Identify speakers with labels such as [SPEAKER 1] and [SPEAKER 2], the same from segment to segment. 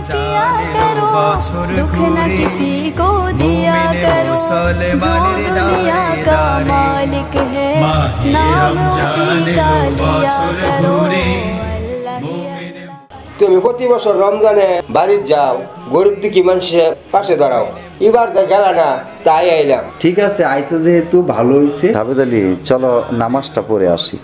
[SPEAKER 1] Ramzan yellow बछर घुरे मोमिन मुसलमानेर दारे दारे माहे रमजान एलो बछर घुरे
[SPEAKER 2] তুমি প্রতি বছর রমজানে বাড়ি যাও, গরিব দুঃখী মানুষের পাশে দাঁড়াও। এবার তো গেল না, তাই আইলাম।
[SPEAKER 3] ঠিক আছে, আইসো যেহেতু ভালো হয়েছে। জাভেদ আলী, চলো নামাজটা পড়ে আসি।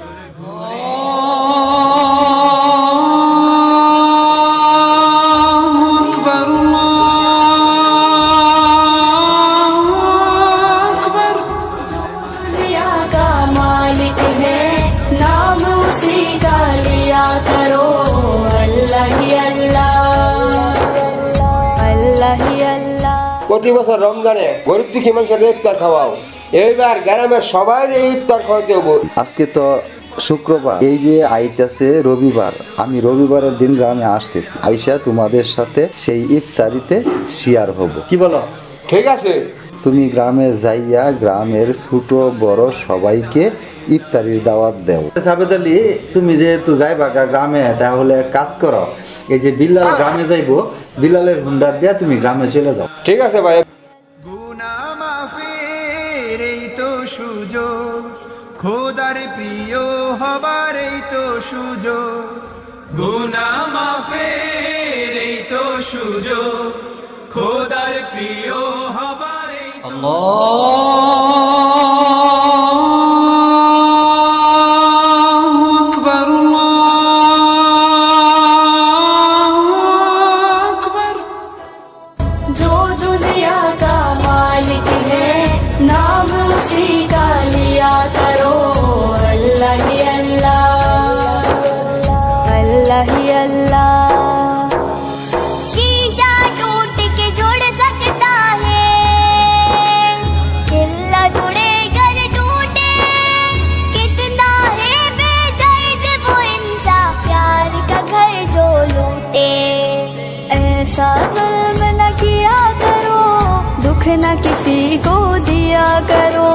[SPEAKER 2] প্রতি বছর রমজানে গরিব দুঃখী মানুষের ইফতার খাওয়াও, এইবার গ্রামের সবাই ইফতার খাওয়াতে হবো।
[SPEAKER 3] আজকে তো শুক্রবার, এই যে আইতেছে রবিবার, আমি রবিবারের দিন গ্রামে আসতেছি, আইসা তোমাদের সাথে সেই ইফতারিতে শেয়ার হব। কি বলো?
[SPEAKER 2] ঠিক আছে,
[SPEAKER 3] তুমি গ্রামে যাইয়া গ্রামের ছোট বড় সবাইকে ইফতারির দাওয়াত দাও। জাভেদ আলী, তুমি যেহেতু যাইবা গ্রামে, তাহলে কাজ করো, এই যে বিল্লাল গ্রামে যাইবো, বিল্লালের হুন্ডার দিয়া তুমি গ্রামে চলে যাও।
[SPEAKER 2] ঠিক আছে ভাই।
[SPEAKER 1] গুনাহ মাফের এই তো সুযোগ, খোদার প্রিয় হবার এই তো সুযোগ, গুনাহ মাফের এই তো সুযোগ, খোদার প্রিয় হবার এই তো
[SPEAKER 4] न किसी को दिया करो,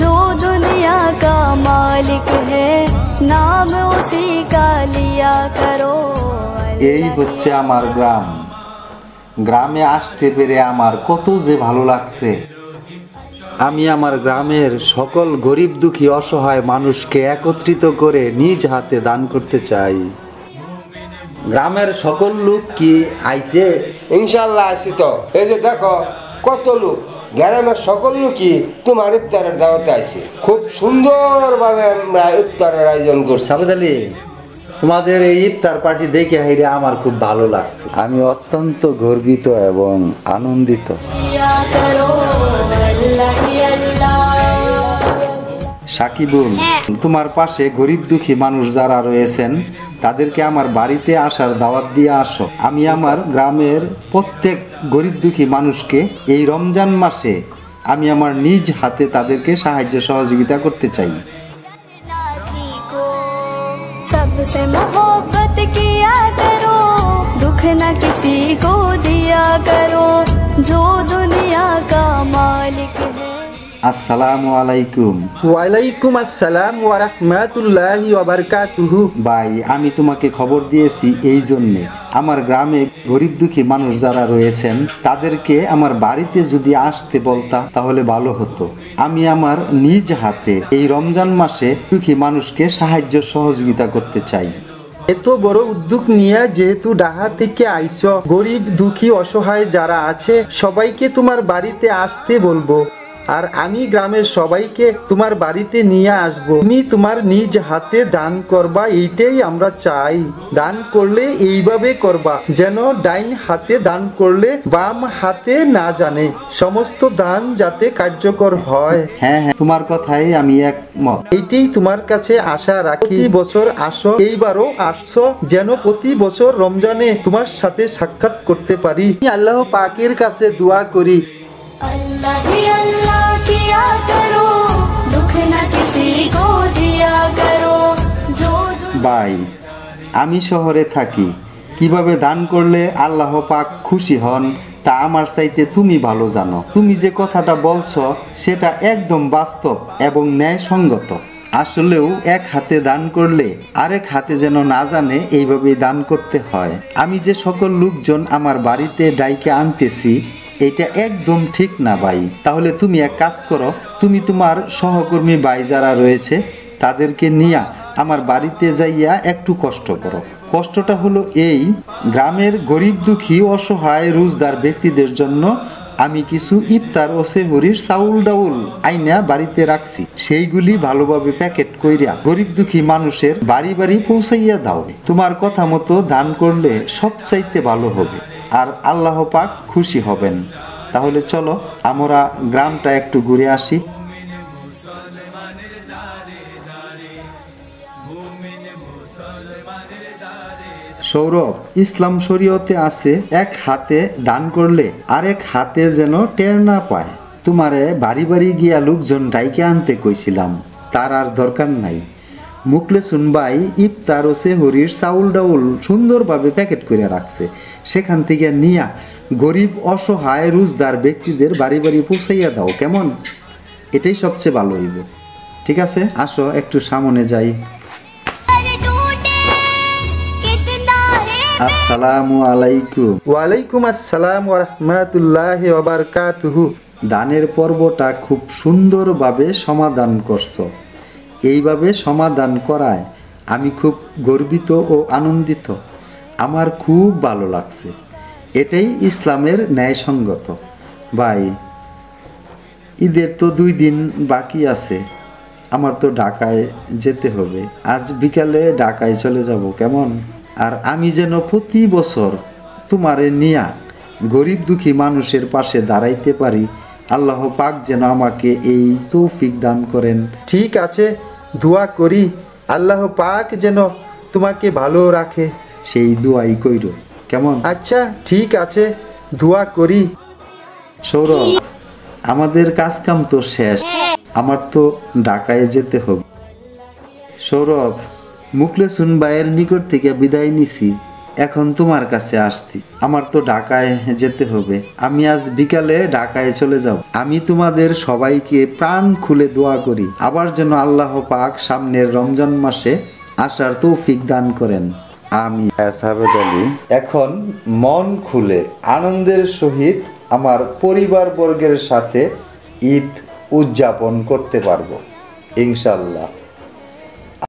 [SPEAKER 4] जो दुनिया का मालिक है नाम उसी का लिया करो।
[SPEAKER 3] এই হচ্ছে আমার গ্রাম। গ্রামে আসতে পেরে আমার কত যে ভালো লাগছে। আমি আমার গ্রামের সকল গরিব দুঃখী অসহায় মানুষকে একত্রিত করে নিজ হাতে দান করতে চাই। গ্রামের সকল লোক কি আইছে?
[SPEAKER 2] ইনশাআল্লাহ আইছি তো। এই যে দেখো কত লোক, গ্রামের সকল লোকই তোমার ইফতারের দাওয়াতে আইছে। খুব সুন্দরভাবে আমরা ইফতারের আয়োজন করছি।
[SPEAKER 3] জাভেদ আলী, তোমাদের এই ইফতার পার্টি দেখে হাইরে আমার খুব ভালো লাগছে। আমি অত্যন্ত গর্বিত এবং আনন্দিত। সাকিবুল, তোমার পাশে গরিব দুঃখী মানুষ যারা রয়েছেন তাদেরকে আমার বাড়িতে আসার দাওয়াত দিয়ে আসো। আমি আমার গ্রামের প্রত্যেক গরিব দুঃখী মানুষকে এই রমজান মাসে আমি আমার নিজ হাতে তাদেরকে সাহায্য সহযোগিতা করতে চাই।
[SPEAKER 4] सबसे मोहब्बत किया करो, दुख न किसी को दिया करो, जो दुनिया का मालिक है।
[SPEAKER 3] আসসালামু আলাইকুম।
[SPEAKER 5] ওয়ালাইকুম আসসালাম ওয়া রাহমাতুল্লাহি ওয়া বারাকাতুহু।
[SPEAKER 3] ভাই, আমি তোমাকে খবর দিয়েছি এই জন্যে, আমার গ্রামে গরিব দুঃখী মানুষ যারা রয়েছেন তাদেরকে আমার বাড়িতে যদি আসতে বলতা তাহলে ভালো হতো। আমি আমার নিজ হাতে এই রমজান মাসে দুঃখী মানুষকে সাহায্য সহযোগিতা করতে চাই।
[SPEAKER 5] এত বড় উদ্যোগ নিয়ে যেহেতু ঢাকা থেকে আইছো, গরিব দুঃখী অসহায় যারা আছে সবাইকে তোমার বাড়িতে আসতে বলবো, আর আমি গ্রামের সবাইকে তোমার বাড়িতে নিয়ে আসবো। তুমি তোমার নিজ হাতে দান করবা, এইটাই আমরা চাই। দান করলে এইভাবে করবা যেন ডাইন হাতে দান করলে বাম হাতে না জানে, সমস্ত দান যাতে কার্যকর হয়।
[SPEAKER 3] হ্যাঁ, তোমার কথাই আমি একমত।
[SPEAKER 5] এইটাই তোমার কাছে আশা রাখি। বছর আসো, এইবারও আসছো, যেন প্রতি বছর রমজানে তোমার সাথে সাক্ষাৎ করতে পারি। আল্লাহ পাকের কাছে দোয়া করি,
[SPEAKER 4] अल्लाह ही अल्लाह किया करो, दुख न किसी को दिया करो, जो
[SPEAKER 3] ভাই, আমি শহরে থাকি, কিভাবে দান করলে আল্লাহ পাক খুশি হন তা আমার চাইতে তুমি ভালো জানো। তুমি যে কথাটা বলছো সেটা একদম বাস্তব এবং ন্যায়সঙ্গত। আসলেও এক হাতে দান করলে আরেক হাতে যেন না জানে এইভাবেই দান করতে হয়। আমি যে সকল লোকজন আমার বাড়িতে ডাইকে আনতেছি এটা একদম ঠিক না ভাই। তাহলে তুমি এক কাজ করো, তুমি তোমার সহকর্মী ভাই যারা রয়েছে তাদেরকে নিয়ে আমার বাড়িতে যাইয়া একটু কষ্ট করো। কষ্টটা হলো এই, গ্রামের গরিব দুঃখী অসহায় রোজদার ব্যক্তিদের জন্য আমি কিছু ইফতার ও সেহরির চাউল ডাউল আইনা বাড়িতে রাখছি, সেইগুলি ভালোভাবে প্যাকেট কইরা গরিব দুঃখী মানুষের বাড়ি বাড়ি পৌঁছাইয়া দাও। তোমার কথা মতো দান করলে সবচাইতে ভালো হবে আর আল্লাহ পাক খুশি হবেন। তাহলে চলো আমরা গ্রামটা একটু ঘুরে আসি। সৌরভ, ইসলাম শরীয়তে আছে এক হাতে দান করলে আরেক হাতে যেন টের না পায়। তোমারে বাড়ি বাড়ি গিয়া লোকজন ডাইকে আনতে কইছিলাম, তার আর দরকার নাই। মুখলেসুন ভাই ইফতার ও সেহরির চাউল ডাউল সুন্দরভাবে প্যাকেট করে রাখছে, সেখান থেকে নিয়া গরিব অসহায় রোজদার ব্যক্তিদের বাড়ি বাড়ি পৌঁছাইয়া দাও। কেমন? এটাই সবচেয়ে ভালো হইব। ঠিক আছে, আসো একটু সামনে যাই। আসসালামু আলাইকুম।
[SPEAKER 5] ওয়ালাইকুম আসসালাম ওয়া রাহমাতুল্লাহি ওয়া বারাকাতুহু।
[SPEAKER 3] দানের পর্বটা খুব সুন্দরভাবে সমাধান করছো। এইভাবে সমাধান করায় আমি খুব গর্বিত ও আনন্দিত। আমার খুব ভালো লাগছে। এটাই ইসলামের ন্যায়সঙ্গত। ভাই, ঈদের তো 2 দিন বাকি আছে, আমার তো ঢাকায় যেতে হবে। আজ বিকালে ঢাকায় চলে যাব। কেমন? আর আমি যেন প্রতি বছর তোমারে নিয়া গরিব দুঃখী মানুষের পাশে দাঁড়াইতে পারি, আল্লাহ পাক যেন আমাকে এই তৌফিক দান করেন।
[SPEAKER 5] ঠিক আছে, দোয়া করি আল্লাহ পাক যেন তোমাকে ভালো রাখে।
[SPEAKER 3] সেই দোয়াই কইরো। কেমন?
[SPEAKER 5] আচ্ছা ঠিক আছে, দোয়া করি।
[SPEAKER 3] সৌরভ, আমাদের কাজ কাম তো শেষ, আমার তো ঢাকায় যেতে হবে। সৌরভ, মুখলেসুন ভাইয়ের নিকট থেকে বিদায় নিছি, এখন তোমার কাছে আসছি। আমার তো ঢাকায় যেতে হবে, আমি আজ বিকালে ঢাকায় চলে যাব। আমি তোমাদের সবাইকে প্রাণ খুলে দোয়া করি আবার যেন আল্লাহ পাক সামনের রমজান মাসে আসার তৌফিক দান করেন। আমি সাবেদ আলী এখন মন খুলে আনন্দের সহিত আমার পরিবার বর্গের সাথে ঈদ উদযাপন করতে পারবো ইনশাল্লাহ।